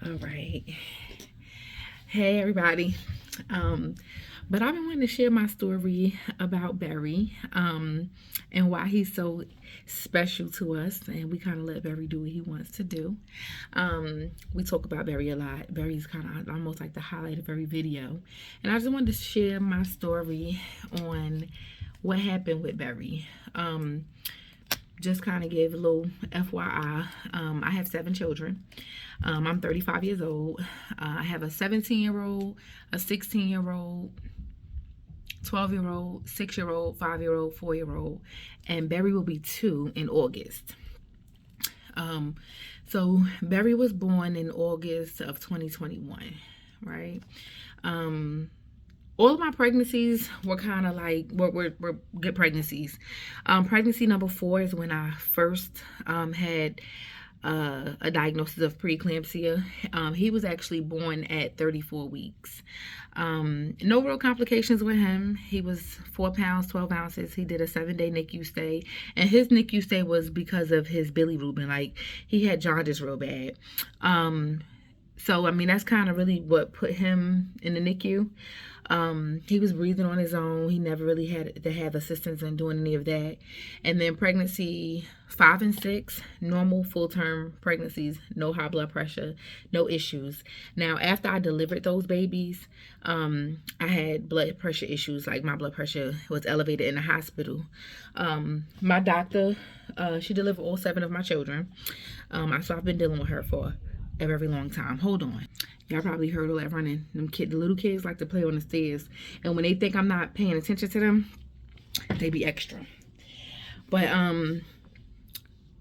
All right. Hey, everybody. But I've been wanting to share my story about Barry and why he's so special to us. And we kind of let Barry do what he wants to do. We talk about Barry a lot. Barry's kind of almost like the highlight of every video. And I just wanted to share my story on what happened with Barry. Just kind of give a little FYI. I have 7 children. I'm 35 years old. I have a 17-year-old, a 16-year-old, 12-year-old, 6-year-old, 5-year-old, 4-year-old, and Barry will be 2 in August. So Barry was born in August of 2021, right? All of my pregnancies were kind of like were good pregnancies. Pregnancy number 4 is when I first had a diagnosis of preeclampsia. He was actually born at 34 weeks. No real complications with him. He was 4 pounds, 12 ounces. He did a 7-day NICU stay. And his NICU stay was because of his bilirubin. Like, he had jaundice real bad. So, I mean, that's kind of really what put him in the NICU. He was breathing on his own. He never really had to have assistance in doing any of that. And then pregnancy 5 and 6, normal full-term pregnancies, no high blood pressure, no issues. Now, after I delivered those babies, I had blood pressure issues. Like, my blood pressure was elevated in the hospital. My doctor, she delivered all 7 of my children. So I've been dealing with her for a very long time. Hold on. Y'all probably heard all that running. The little kids like to play on the stairs. And when they think I'm not paying attention to them, they be extra. But,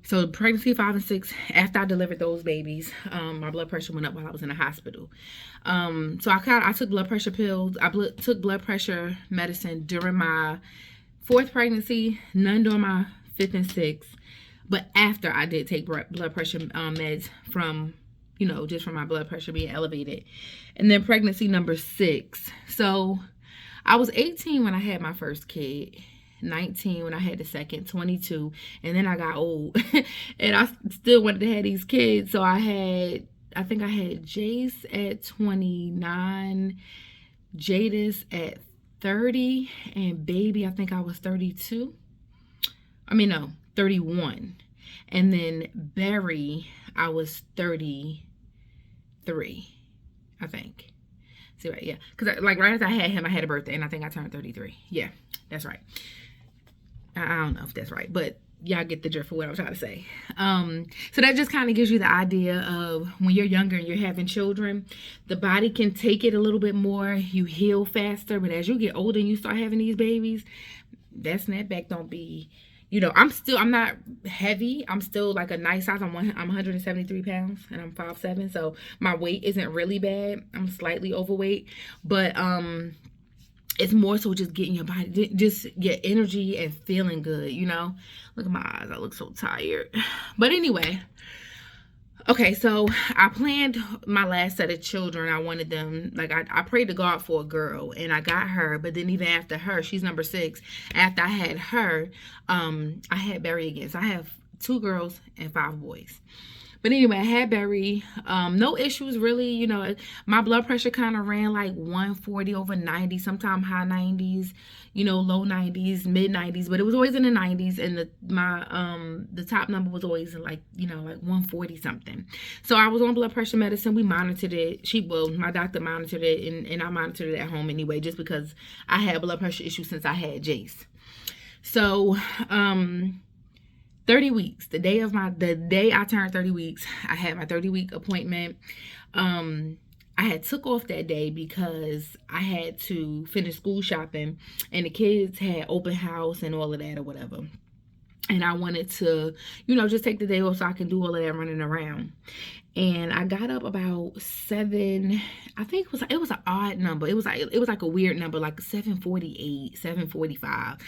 so pregnancy 5 and 6, after I delivered those babies, my blood pressure went up while I was in the hospital. So I took blood pressure pills. I took blood pressure medicine during my 4th pregnancy, none during my 5th and 6th. But after I did take blood pressure meds from, just from my blood pressure being elevated. And then pregnancy number 6. So I was 18 when I had my first kid, 19 when I had the second, 22. And then I got old and I still wanted to have these kids. So I think I had Jace at 29, Jadis at 30, and baby, I think I was 32. 31. And then Barry, I was 33, I think. See, right, yeah. Because, right after I had him, I had a birthday, and I think I turned 33. Yeah, that's right. I don't know if that's right, but y'all get the drift of what I'm trying to say. So that just kind of gives you the idea of when you're younger and you're having children, the body can take it a little bit more. You heal faster, but as you get older and you start having these babies, that snapback don't be... I'm not heavy. I'm still like a nice size. I'm 173 pounds and I'm 5'7". So my weight isn't really bad. I'm slightly overweight, but it's more so just getting your body, just your energy and feeling good, Look at my eyes. I look so tired. But anyway, okay, so I planned my last set of children. I wanted them, I prayed to God for a girl, and I got her. But then even after her, she's number 6. After I had her, I had Barry again. So I have 2 girls and 5 boys. But anyway, I had Barry. No issues really. My blood pressure kind of ran like 140 over 90, sometimes high 90s, low 90s, mid 90s, but it was always in the 90s. And the top number was always like 140 something. So I was on blood pressure medicine. We monitored it. My doctor monitored it, and I monitored it at home anyway, just because I had blood pressure issues since I had Jace. So, 30 weeks, the day I turned 30 weeks, I had my 30-week appointment. I had took off that day because I had to finish school shopping, and the kids had open house and all of that or whatever. And I wanted to, just take the day off so I can do all of that running around. And I got up about 7, I think it was an odd number. It was like a weird number, like 7:48, 7:45,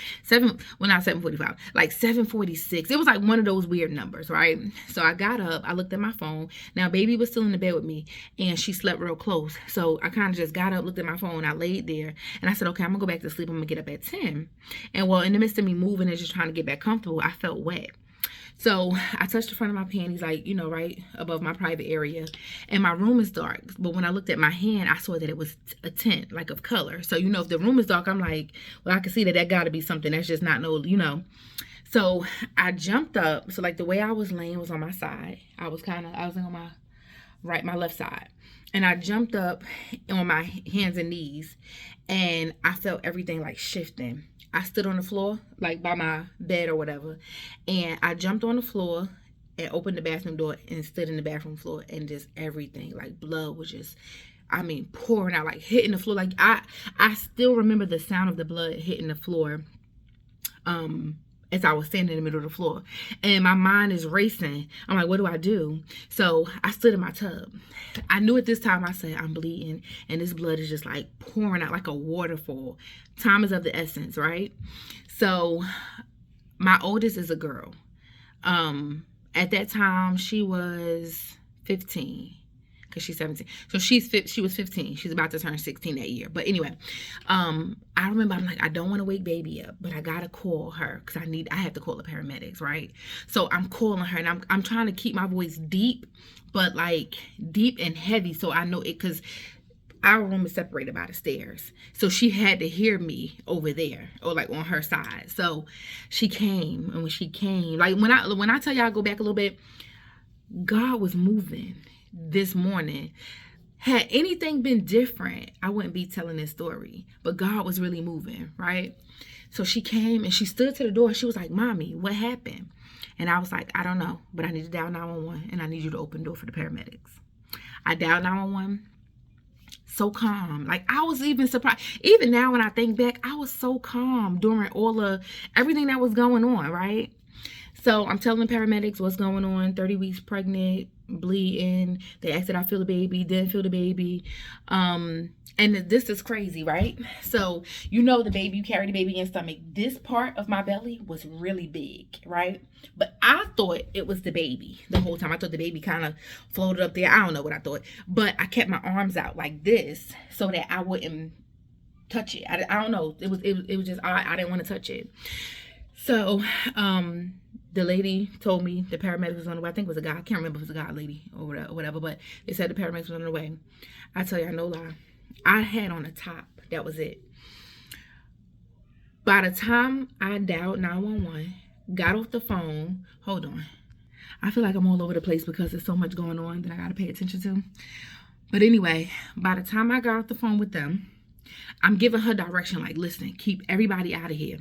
not 7:45, like 7:46. It was like one of those weird numbers, right? So I got up, I looked at my phone. Now baby was still in the bed with me, and she slept real close. So I kind of just got up, looked at my phone, I laid there, and I said, okay, I'm gonna go back to sleep. I'm gonna get up at 10. And well, in the midst of me moving and just trying to get back comfortable, I felt wet. So I touched the front of my panties, like, you know, right above my private area. And my room is dark. But when I looked at my hand, I saw that it was a tint, like of color. So, you know, if the room is dark, I'm like, well, I can see that that got to be something that's just not no, you know. So I jumped up. So like the way I was laying was on my side. I was on my left side. And I jumped up on my hands and knees, and I felt everything like shifting. I stood on the floor, like by my bed or whatever, and I jumped on the floor and opened the bathroom door and stood in the bathroom floor, and just everything, like blood was just, I mean, pouring out, like hitting the floor. Like I still remember the sound of the blood hitting the floor. As I was standing in the middle of the floor, and my mind is racing. I'm like, what do I do? So I stood in my tub. I knew at this time, I said, I'm bleeding, and this blood is just like pouring out like a waterfall. Time is of the essence, right? So my oldest is a girl. At that time, she was 15. Because she's 17. So she was 15. She's about to turn 16 that year. But anyway, I remember I'm like, I don't want to wake baby up, but I gotta call her because I have to call the paramedics, right? So I'm calling her, and I'm trying to keep my voice deep, but like deep and heavy, so I know it, because our room is separated by the stairs. So she had to hear me over there, or like on her side. So she came, and when she came, like when I tell y'all, go back a little bit, God was moving this morning. Had anything been different, I wouldn't be telling this story, but God was really moving, right? So she came and she stood to the door. She was like, Mommy, what happened? And I was like, I don't know, but I need to dial 911, and I need you to open the door for the paramedics. I dialed 911. So calm. Like, I was even surprised. Even now when I think back, I was so calm during everything that was going on, right? So I'm telling the paramedics what's going on. 30 weeks pregnant, bleeding. They asked did I feel the baby, didn't feel the baby. And this is crazy, right? So you know the baby, you carry the baby in your stomach. This part of my belly was really big, right? But I thought it was the baby the whole time. I thought the baby kind of floated up there. I don't know what I thought. But I kept my arms out like this so that I wouldn't touch it. I don't know. It was just I didn't want to touch it. So the lady told me the paramedics was on the way. I think it was a guy. I can't remember if it was a guy or lady or whatever, but they said the paramedics was on the way. I tell you, no lie. I had on a top. That was it. By the time I dialed 911, got off the phone. Hold on. I feel like I'm all over the place because there's so much going on that I got to pay attention to. But anyway, by the time I got off the phone with them, I'm giving her direction like, listen, keep everybody out of here.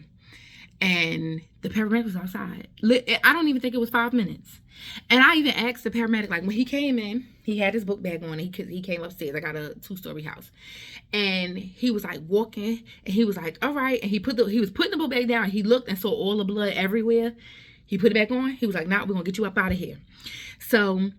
And the paramedic was outside. I don't even think it was 5 minutes. And I even asked the paramedic, like when he came in, he had his book bag on. He came upstairs. I got a 2-story house. And he was like walking, and he was like, all right. And he was putting the book bag down. He looked and saw all the blood everywhere. He put it back on. He was like, nah, we're going to get you up out of here. So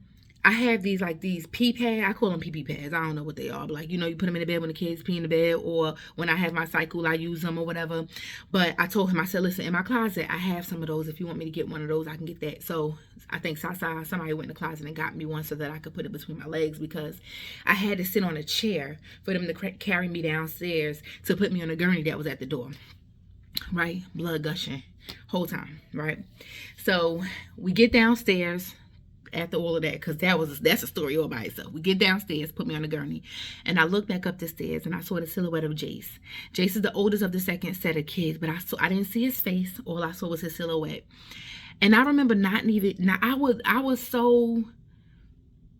I have these pee pads. I call them pee pads. I don't know what they are. But like, you know, you put them in the bed when the kids pee in the bed, or when I have my cycle, I use them or whatever. But I told him, I said, listen, in my closet, I have some of those. If you want me to get one of those, I can get that. So I think somebody went in the closet and got me one so that I could put it between my legs, because I had to sit on a chair for them to carry me downstairs to put me on a gurney that was at the door. Right? Blood gushing whole time. Right? So we get downstairs after all of that, because that's a story all by itself. We get downstairs, put me on the gurney, and I look back up the stairs, and I saw the silhouette of Jace. Jace is the oldest of the second set of kids, but I didn't see his face. All I saw was his silhouette. And I remember I was so,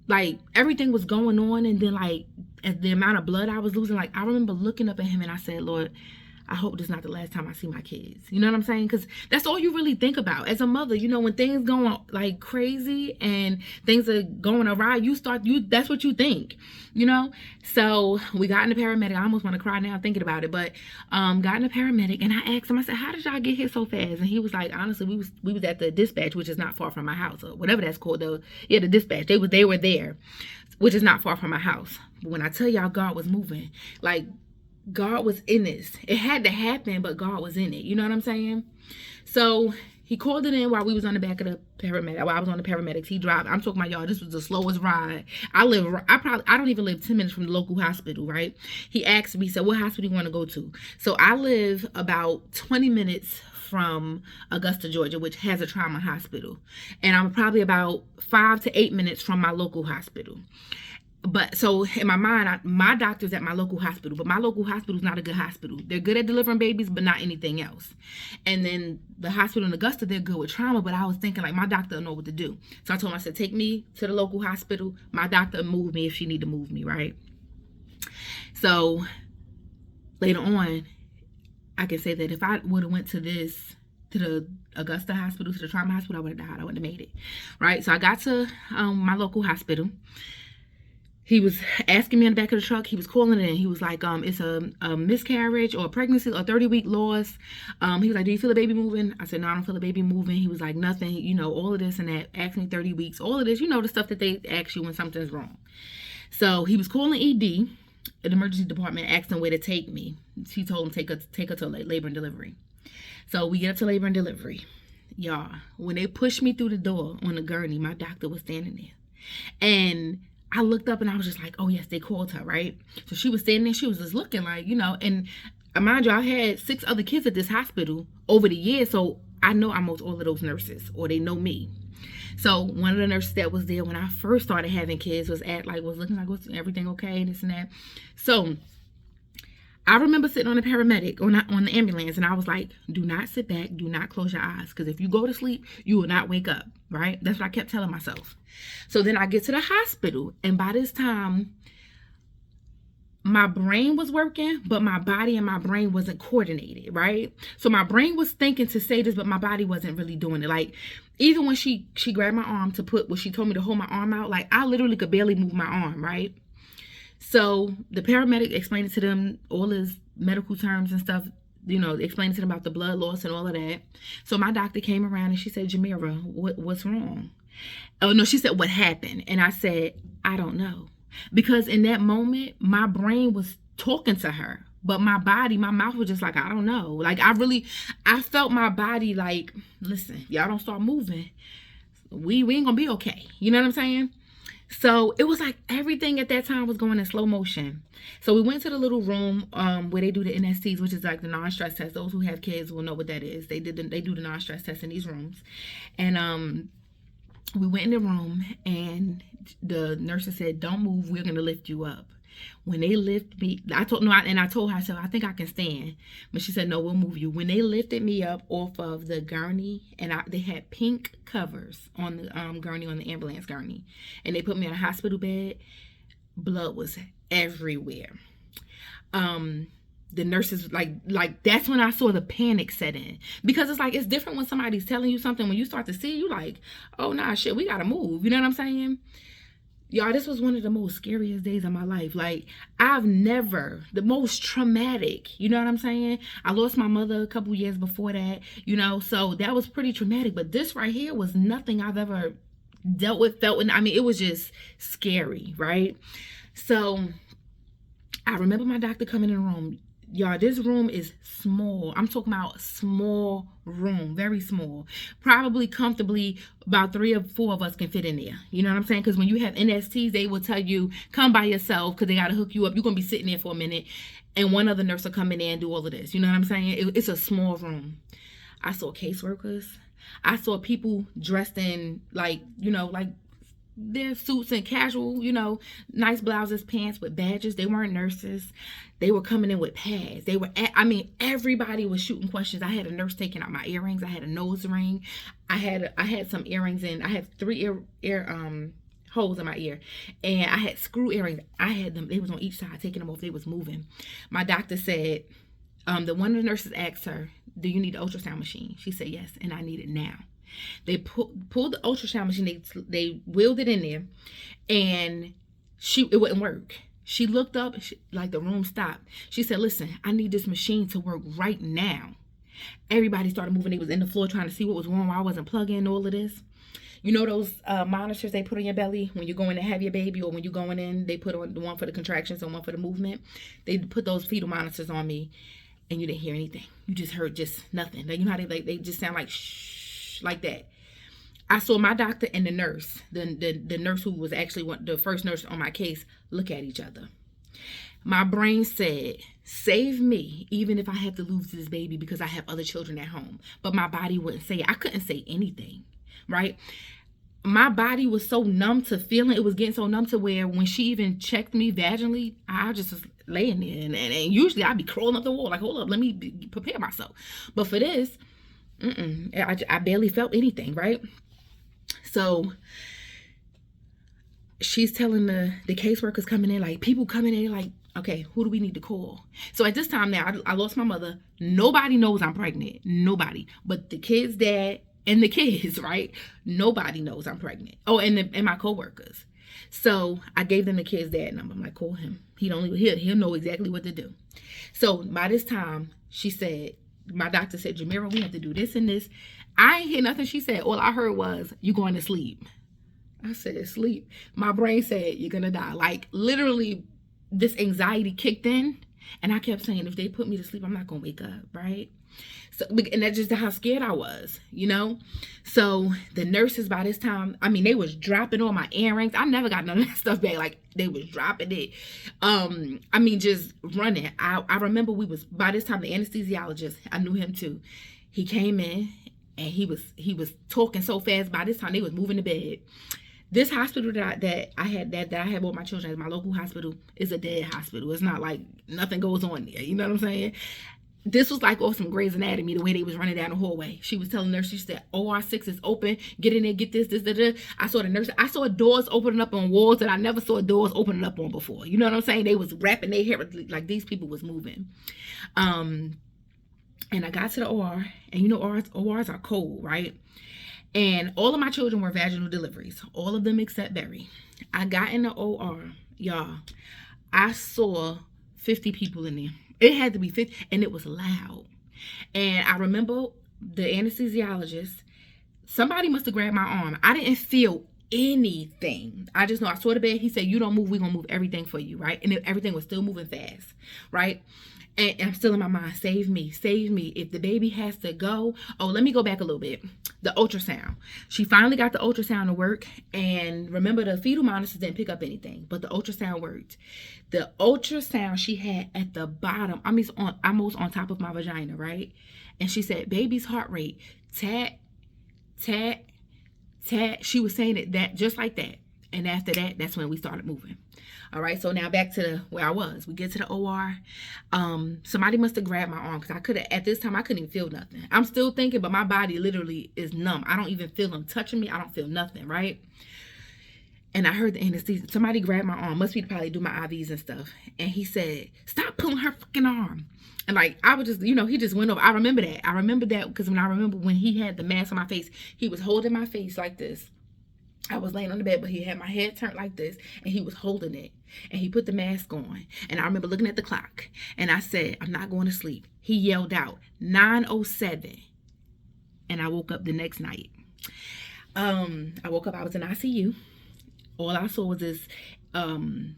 like, everything was going on, and then like the amount of blood I was losing, like I remember looking up at him and I said, Lord, I hope this is not the last time I see my kids. You know what I'm saying? Because that's all you really think about as a mother. You know, when things going like crazy and things are going awry, that's what you think, you know? So we got in the paramedic. I almost want to cry now thinking about it, but got in the paramedic, and I asked him, I said, how did y'all get here so fast? And he was like, honestly, we was at the dispatch, which is not far from my house, or whatever that's called, though. Yeah, the dispatch. They were there, which is not far from my house. But when I tell y'all God was moving, like, God was in this. It had to happen, but God was in it. You know what I'm saying? So He called it in while we was on the back of the paramedic. While I was on the paramedics, he dropped. I'm talking about, y'all, this was the slowest ride. I don't even live 10 minutes from the local hospital, right? He asked me, he said, what hospital you want to go to? So I live about 20 minutes from Augusta, Georgia, which has a trauma hospital. And I'm probably about 5 to 8 minutes from my local hospital. But so in my mind, my doctor's at my local hospital, but my local hospital is not a good hospital. They're good at delivering babies, but not anything else. And then the hospital in Augusta, they're good with trauma, but I was thinking like my doctor will know what to do. So I told him, I said, take me to the local hospital. My doctor will move me if she need to move me, right? So later on, I can say that if I would have went to the Augusta hospital, to the trauma hospital, I would have died. I wouldn't have made it, right? So I got to my local hospital. He was asking me in the back of the truck. He was calling it in. He was like, it's a miscarriage or a pregnancy or 30-week loss. He was like, do you feel the baby moving? I said, no, I don't feel the baby moving. He was like, nothing, you know, all of this and that. Asked me 30 weeks, all of this, you know, the stuff that they ask you when something's wrong. So he was calling ED, the emergency department, asked him where to take me. She told him, take her to labor and delivery. So we get up to labor and delivery. Y'all, when they pushed me through the door on the gurney, my doctor was standing there. And I looked up and I was just like, oh yes, they called her, right? So she was standing there, she was just looking like, you know, and mind you, I had 6 other kids at this hospital over the years, so I know almost all of those nurses, or they know me. So one of the nurses that was there when I first started having kids was looking like, was everything okay, this and that. So I remember sitting on the paramedic, on the ambulance, and I was like, do not sit back, do not close your eyes, because if you go to sleep, you will not wake up, right? That's what I kept telling myself. So then I get to the hospital, and by this time, my brain was working, but my body and my brain wasn't coordinated, right? So my brain was thinking to say this, but my body wasn't really doing it. Like, even when she grabbed my arm to put, when she told me to hold my arm out, like, I literally could barely move my arm, right? So the paramedic explained to them all his medical terms and stuff, you know, explaining to them about the blood loss and all of that. So my doctor came around and she said, Jamira, what's wrong? Oh, no, she said, what happened? And I said, I don't know. Because in that moment, my brain was talking to her, but my body, my mouth was just like, I don't know. Like, I felt my body like, listen, y'all don't start moving, we ain't gonna be okay. You know what I'm saying? So it was like everything at that time was going in slow motion. So we went to the little room where they do the NSTs, which is like the non-stress test. Those who have kids will know what that is. They do the non-stress test in these rooms. And we went in the room and the nurses said, don't move, we're going to lift you up. When they lift me, I told her, I said, I think I can stand. But she said, no, we'll move you. When they lifted me up off of the gurney, and they had pink covers on the gurney, on the ambulance gurney, and they put me on a hospital bed, blood was everywhere. The nurses, like that's when I saw the panic set in. Because it's like, it's different when somebody's telling you something. When you start to see, you like, oh, nah, shit, we got to move. You know what I'm saying? Y'all, this was one of the most scariest days of my life. Like, the most traumatic, you know what I'm saying? I lost my mother a couple years before that, you know, so that was pretty traumatic. But this right here was nothing I've ever dealt with, it was just scary, right? So I remember my doctor coming in the room. Y'all, this room is small. I'm talking about small room, very small. Probably comfortably about 3 or 4 of us can fit in there. You know what I'm saying? Because when you have NSTs, they will tell you, come by yourself because they got to hook you up. You're going to be sitting there for a minute and one other nurse will come in there and do all of this. You know what I'm saying? It's a small room. I saw caseworkers. I saw people dressed in like their suits and casual, nice blouses, pants with badges. They weren't nurses. They were coming in with pads. Everybody was shooting questions. I had a nurse taking out my earrings. I had a nose ring. I had some earrings in. I have 3 ear holes in my ear, and I had screw earrings. I had them. They was on each side, taking them off. They was moving. My doctor said, one of the nurses asked her, "Do you need an ultrasound machine?" She said, "Yes, and I need it now." They pulled the ultrasound machine. They wheeled it in there, and it wouldn't work. She looked up, like the room stopped. She said, "Listen, I need this machine to work right now." Everybody started moving. They was in the floor trying to see what was wrong. Why I wasn't plugging in all of this. You know those monitors they put on your belly when you're going to have your baby, or when you're going in, they put on the one for the contractions and one for the movement. They put those fetal monitors on me, and you didn't hear anything. You just heard just nothing. Like, you know how they just sound like shh. like that. I saw my doctor and the nurse, the nurse who was actually the first nurse on my case, look at each other. My brain said, save me, even if I have to lose this baby because I have other children at home. But my body wouldn't say it. I couldn't say anything, right? My body was so numb to feeling. It was getting so numb to where when she even checked me vaginally, I just was laying there. And usually I'd be crawling up the wall like, hold up, let me prepare myself. But for this, I barely felt anything, right? So she's telling the caseworkers coming in, like, people coming in, like, okay, who do we need to call? So at this time now, I lost my mother. Nobody knows I'm pregnant. Nobody. But the kid's dad and the kids, right? Nobody knows I'm pregnant. Oh, and my coworkers. So I gave them the kid's dad number. I'm like, call him. He'll know exactly what to do. So by this time, she said, my doctor said, Jamira, we have to do this and this. I ain't hear nothing she said. All I heard was, you going to sleep. I said, sleep. My brain said, you're going to die. Like, literally, this anxiety kicked in. And I kept saying, if they put me to sleep, I'm not going to wake up, right? So, and that's just how scared I was, you know? So the nurses by this time, I mean, they was dropping all my earrings. I never got none of that stuff back. Like, they was dropping it. I mean, just running. I remember by this time, the anesthesiologist, I knew him too. He came in and he was talking so fast. By this time, they was moving the bed. This hospital that I have all my children at, my local hospital, is a dead hospital. It's not like nothing goes on there. You know what I'm saying? This was like off some Grey's Anatomy, the way they was running down the hallway. She was telling the nurse, she said, OR6 is open. Get in there, get this, da. I saw doors opening up on walls that I never saw doors opening up on before. You know what I'm saying? They was wrapping their hair, like these people was moving. And I got to the OR, and you know ORs are cold, right? And all of my children were vaginal deliveries. All of them except Berry. I got in the OR, y'all. I saw 50 people in there. It had to be 50, and it was loud. And I remember the anesthesiologist, somebody must have grabbed my arm. I didn't feel anything. I just know I saw the bed. He said, you don't move, we're going to move everything for you, right? And everything was still moving fast, right? And I'm still in my mind, save me, save me. If the baby has to go. Oh, let me go back a little bit. The ultrasound. She finally got the ultrasound to work. And remember, the fetal monitors didn't pick up anything, but the ultrasound worked. The ultrasound she had at the bottom, I mean, almost on top of my vagina, right? And she said, baby's heart rate, tat, tat, tat. She was saying it that just like that. And after that, that's when we started moving. All right, so now back to where I was. We get to the OR. Somebody must have grabbed my arm, because at this time, I couldn't even feel nothing. I'm still thinking, but my body literally is numb. I don't even feel them touching me. I don't feel nothing, right? And I heard the anesthesia. Somebody grabbed my arm. Must be to probably do my IVs and stuff. And he said, stop pulling her fucking arm. And like, I would just, he just went over. I remember that because when he had the mask on my face, he was holding my face like this. I was laying on the bed, but he had my head turned like this, and he was holding it, and he put the mask on. And I remember looking at the clock, and I said, I'm not going to sleep. He yelled out 9:07, and I woke up the next night. I woke up, I was in ICU. All I saw was this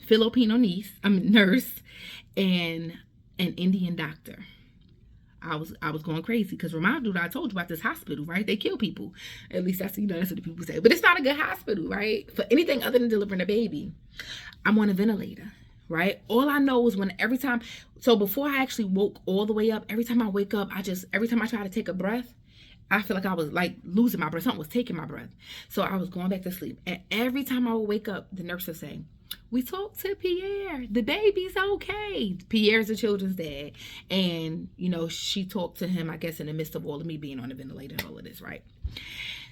Filipino nurse and an Indian doctor. I was going crazy because remind you that I told you about this hospital, right? They kill people. At least that's what the people say. But it's not a good hospital, right? For anything other than delivering a baby. I'm on a ventilator, right? All I know is so before I actually woke all the way up, every time I wake up, every time I try to take a breath, I feel like I was like losing my breath. Something was taking my breath. So I was going back to sleep. And every time I would wake up, the nurse would say, we talked to Pierre. The baby's okay. Pierre's the children's dad. And, she talked to him, I guess, in the midst of all of me being on the ventilator and all of this, right?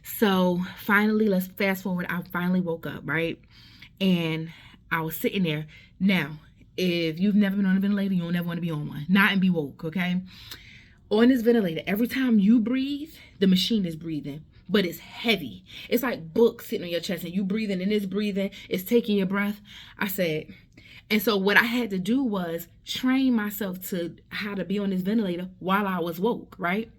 So finally, let's fast forward. I finally woke up, right? And I was sitting there. Now, if you've never been on a ventilator, you don't ever want to be on one. Not and be woke, okay? On this ventilator, every time you breathe, the machine is breathing. But it's heavy. It's like books sitting on your chest, and you breathing, and it's breathing. It's taking your breath. I said, and so what I had to do was train myself to how to be on this ventilator while I was woke, right?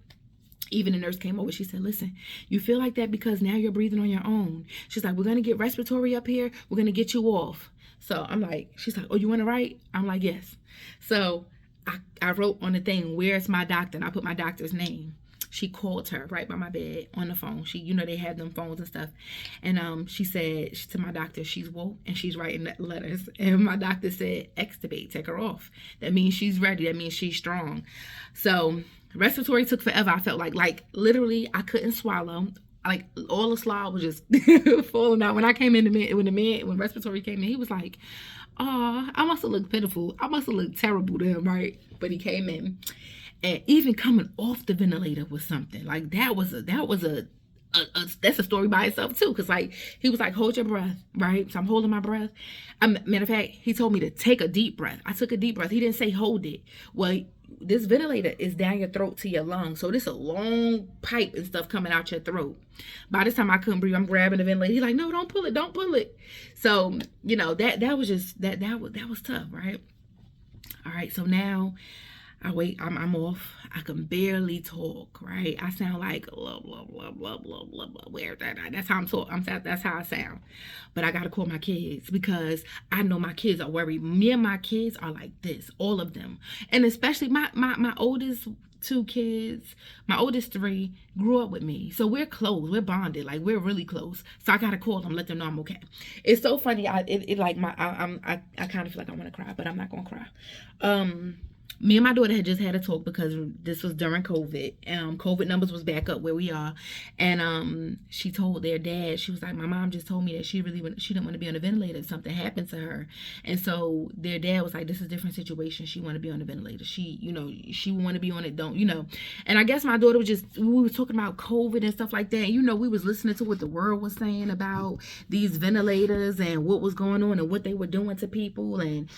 Even the nurse came over. She said, listen, you feel like that because now you're breathing on your own. She's like, we're going to get respiratory up here. We're going to get you off. So I'm like, she's like, oh, you want to write? I'm like, yes. So I wrote on the thing, where's my doctor? And I put my doctor's name. she called her right by my bed on the phone. She, they have them phones and stuff. And she said to my doctor, she's woke and she's writing letters. And my doctor said, extubate, take her off. That means she's ready. That means she's strong. So respiratory took forever. I felt like literally I couldn't swallow. Like all the slide was just falling out. When I came in, when respiratory came in, he was like, oh, I must have looked pitiful. I must have looked terrible to him, right? But he came in, and even coming off the ventilator was something. Like that's a story by itself too. Cause like he was like, hold your breath, right? So I'm holding my breath. Matter of fact, he told me to take a deep breath. I took a deep breath. He didn't say hold it. Well, this ventilator is down your throat to your lungs, so this a long pipe and stuff coming out your throat. By this time I couldn't breathe. I'm grabbing the ventilator. He's like, no, don't pull it. So that was just that was tough, right? All right, so now I wait. I'm off. I can barely talk, right? I sound like blah blah blah blah blah blah blah. Where that's how I'm talking. That's how I sound. But I gotta call my kids because I know my kids are worried. Me and my kids are like this, all of them, and especially my oldest two kids, my oldest three grew up with me, so we're close. We're bonded. Like we're really close. So I gotta call them, let them know I'm okay. It's so funny. I kind of feel like I want to cry, but I'm not gonna cry. Me and my daughter had just had a talk because this was during COVID. COVID numbers was back up where we are. And she told their dad, she was like, my mom just told me that she didn't want to be on a ventilator if something happened to her. And so their dad was like, this is a different situation. She want to be on a ventilator. She want to be on it, And I guess my daughter we were talking about COVID and stuff like that. And, we was listening to what the world was saying about these ventilators and what was going on and what they were doing to people. And,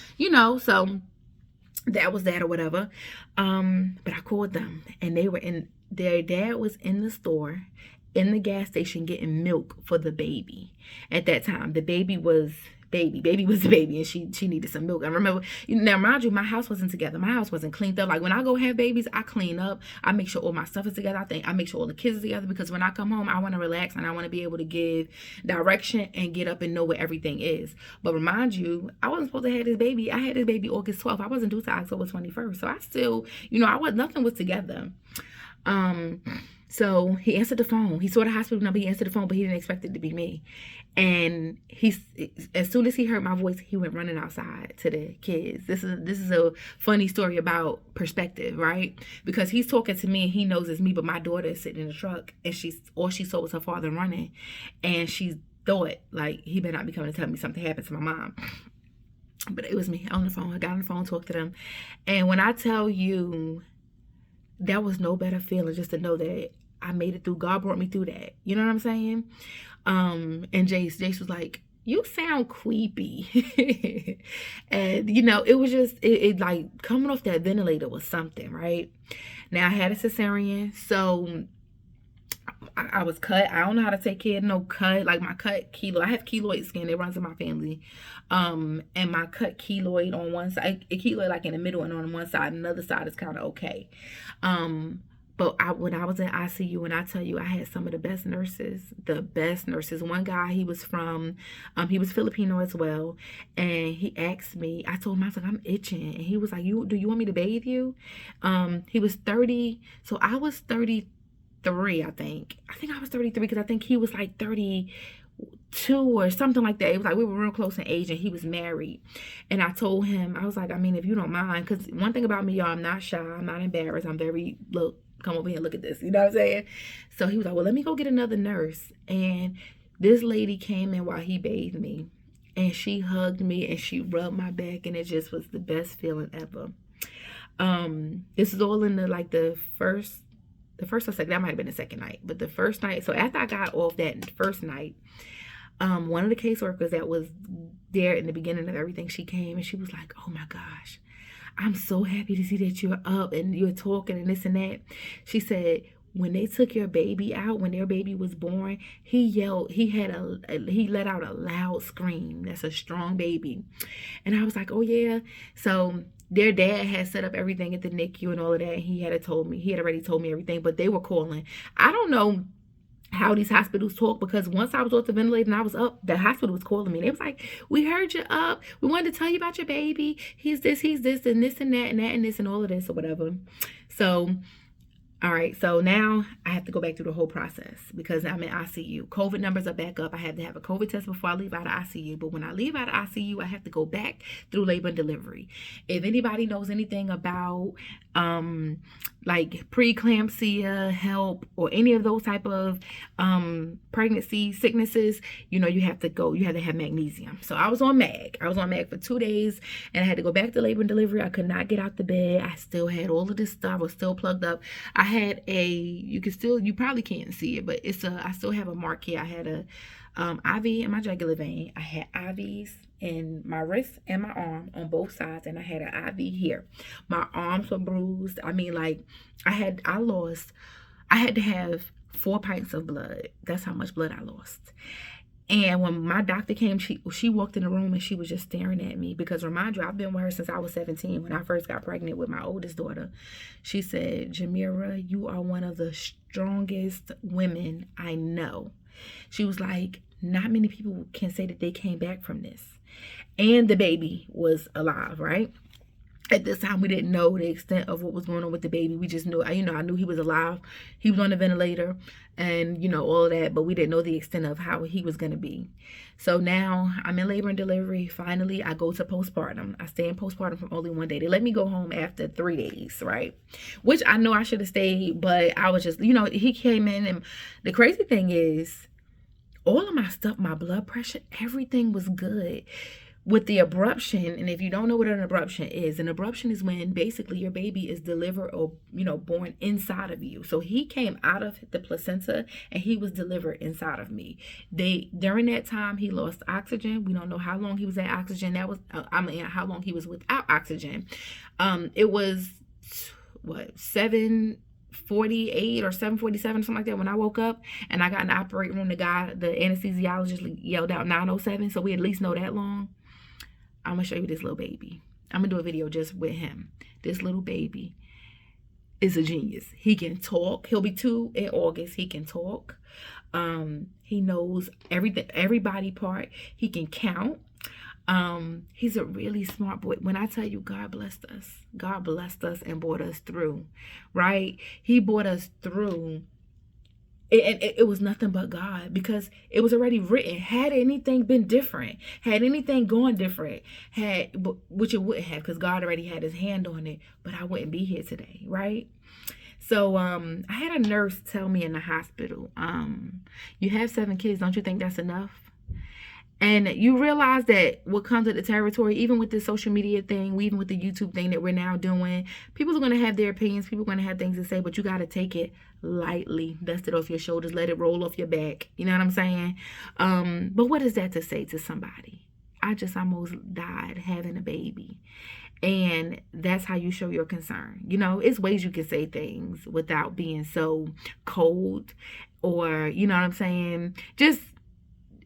so that was that or whatever. But I called them and their dad was in the store, in the gas station getting milk for the baby. At that time, the baby was a baby and she needed some milk. I remember, now mind you, my house wasn't together. My house wasn't cleaned up. Like when I go have babies, I clean up. I make sure all my stuff is together. I make sure all the kids are together because when I come home, I want to relax and I want to be able to give direction and get up and know where everything is. But remind you, I wasn't supposed to have this baby. I had this baby August 12th. I wasn't due to October 21st. So I still, nothing was together. So he answered the phone. He saw the hospital number. He answered the phone, but he didn't expect it to be me. And as soon as he heard my voice, he went running outside to the kids. This is a funny story about perspective, right? Because he's talking to me and he knows it's me, but my daughter is sitting in the truck and all she saw was her father running, and she thought like he better not be coming to tell me something happened to my mom. But it was me on the phone. I got on the phone, talked to them, and when I tell you, that was no better feeling just to know that I made it through. God brought me through that. You know what I'm saying? And Jace was like, you sound creepy. And, it was just, it like coming off that ventilator was something, right? Now I had a cesarean. So I was cut. I don't know how to take care of no cut. Like my cut keloid. I have keloid skin. It runs in my family. And my cut keloid on one side, it keloid like in the middle and on one side, another side is kind of okay. But when I was in ICU, and I tell you, I had some of the best nurses. One guy, he was Filipino as well. And he asked me, I told him, I was like, I'm itching. And he was like, do you want me to bathe you? He was 30. So I was 33, I think. I was 33 because I think he was like 32 or something like that. It was like we were real close in age and he was married. And I told him, I was like, if you don't mind, because one thing about me, y'all, I'm not shy. I'm not embarrassed. I'm very, come over here and look at this. You know what I'm saying? So he was like, well, let me go get another nurse. And this lady came in while he bathed me. And she hugged me and she rubbed my back. And it just was the best feeling ever. This is all in the first or second. That might have been the second night. But the first night. So after I got off that first night, one of the caseworkers that was there in the beginning of everything, she came and she was like, oh my gosh, I'm so happy to see that you're up and you're talking and this and that. She said, when they took your baby out, when their baby was born, he yelled, he let out a loud scream. That's a strong baby. And I was like, oh yeah. So their dad had set up everything at the NICU and all of that. And he had already told me everything, but they were calling. I don't know how these hospitals talk, because once I was off the ventilator and I was up, the hospital was calling me. They was like, we heard you up. We wanted to tell you about your baby. He's this, and this, and that, and that, and this, and all of this, or whatever. So All right, so now I have to go back through the whole process because I'm in ICU. COVID numbers are back up. I have to have a COVID test before I leave out of ICU. But when I leave out of ICU, I have to go back through labor and delivery. If anybody knows anything about like preeclampsia help or any of those type of pregnancy sicknesses, you know, you have to have magnesium. So I was on mag for 2 days, and I had to go back to labor and delivery. I could not get out the bed. I still had all of this stuff. I was still plugged up. I had you probably can't see it, but I still have a mark here. I had a IV in my jugular vein. I had IVs in my wrist and my arm on both sides, and I had an IV here. My arms were bruised. I mean, like, I had to have 4 pints of blood. That's how much blood I lost. And when my doctor came, she walked in the room and she was just staring at me because, remind you, I've been with her since I was 17 when I first got pregnant with my oldest daughter. She said, Jamira, you are one of the strongest women I know. She was like, not many people can say that they came back from this. And the baby was alive, right? At this time, we didn't know the extent of what was going on with the baby. We just knew, I knew he was alive. He was on the ventilator and, all of that, but we didn't know the extent of how he was going to be. So now I'm in labor and delivery. Finally, I go to postpartum. I stay in postpartum for only 1 day. They let me go home after 3 days, right? Which I know I should have stayed, but I was just, he came in, and the crazy thing is all of my stuff, my blood pressure, everything was good. With the abruption, and if you don't know what an abruption is when basically your baby is delivered or, born inside of you. So he came out of the placenta and he was delivered inside of me. During that time, he lost oxygen. We don't know how long he was at oxygen. That was, how long he was without oxygen. It was, 7:48 or 7:47, something like that, when I woke up and I got in the operating room. The anesthesiologist yelled out 9:07, so we at least know that long. I'm going to show you this little baby. I'm going to do a video just with him. This little baby is a genius. He can talk. He'll be 2 in August. He can talk. He knows everything, every body part. He can count. He's a really smart boy. When I tell you God blessed us and brought us through, right? He brought us through. And it was nothing but God, because it was already written. Had anything been different, had anything gone different, which it wouldn't have, because God already had his hand on it, but I wouldn't be here today, right? So I had a nurse tell me in the hospital, you have 7 kids, don't you think that's enough? And you realize that what comes with the territory, even with the social media thing, even with the YouTube thing that we're now doing, people are going to have their opinions. People are going to have things to say, but you got to take it lightly, dust it off your shoulders, let it roll off your back. You know what I'm saying? But what is that to say to somebody? I just almost died having a baby. And that's how you show your concern. It's ways you can say things without being so cold or, you know what I'm saying? Just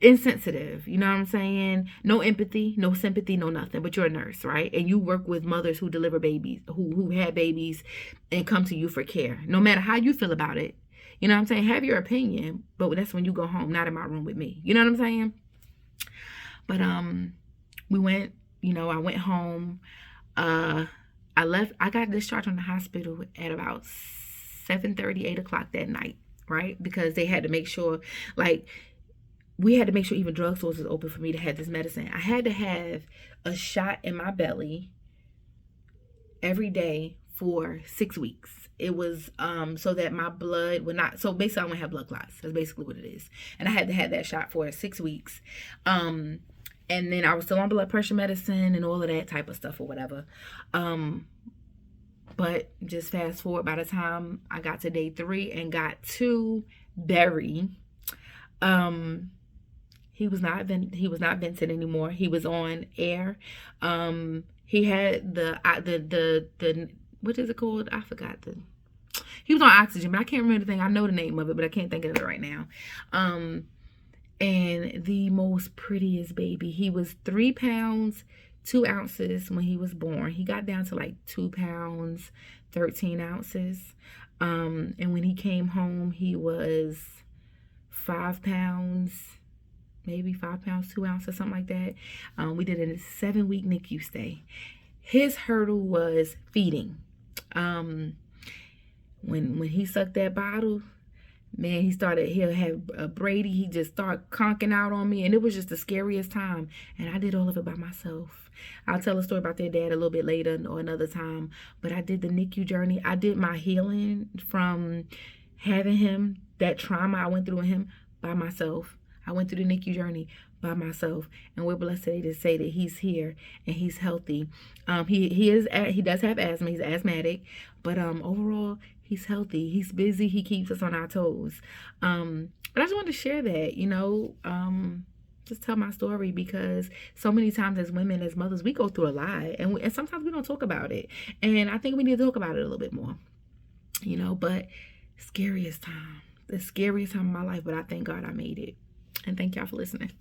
insensitive, you know what I'm saying? No empathy, no sympathy, no nothing. But you're a nurse, right? And you work with mothers who deliver babies, who had babies and come to you for care. No matter how you feel about it, you know what I'm saying? Have your opinion, but that's when you go home, not in my room with me. You know what I'm saying? But we went, I went home. I got discharged from the hospital at about 7:30, 8 o'clock that night, right? Because they had to make sure, we had to make sure even drugstores was open for me to have this medicine. I had to have a shot in my belly every day for 6 weeks. It was so that my blood would not, so basically I wouldn't have blood clots. That's basically what it is. And I had to have that shot for 6 weeks. And then I was still on blood pressure medicine and all of that type of stuff or whatever. But just fast forward, by the time I got to day 3 and got to Barry, he was not vented anymore. He was on air. He had the what is it called? I forgot he was on oxygen, but I can't remember the thing. I know the name of it, but I can't think of it right now. And the most prettiest baby. He was 3 pounds, 2 ounces when he was born. He got down to 2 pounds, 13 ounces. And when he came home, he was 5 pounds, maybe 5 pounds, 2 ounces, something like that. We did a 7-week NICU stay. His hurdle was feeding. When he sucked that bottle, man, he'll have Brady, he just start conking out on me, and it was just the scariest time, and I did all of it by myself. I'll tell a story about their dad a little bit later or another time, but I did the NICU journey. I did my healing from having him, that trauma I went through with him, by myself. I went through the NICU journey by myself, and we're blessed today to say that he's here and he's healthy. He does have asthma. He's asthmatic, but overall he's healthy. He's busy. He keeps us on our toes. But I just wanted to share that, just tell my story, because so many times as women, as mothers, we go through a lot, and sometimes we don't talk about it. And I think we need to talk about it a little bit more, but the scariest time of my life, but I thank God I made it. And thank y'all for listening.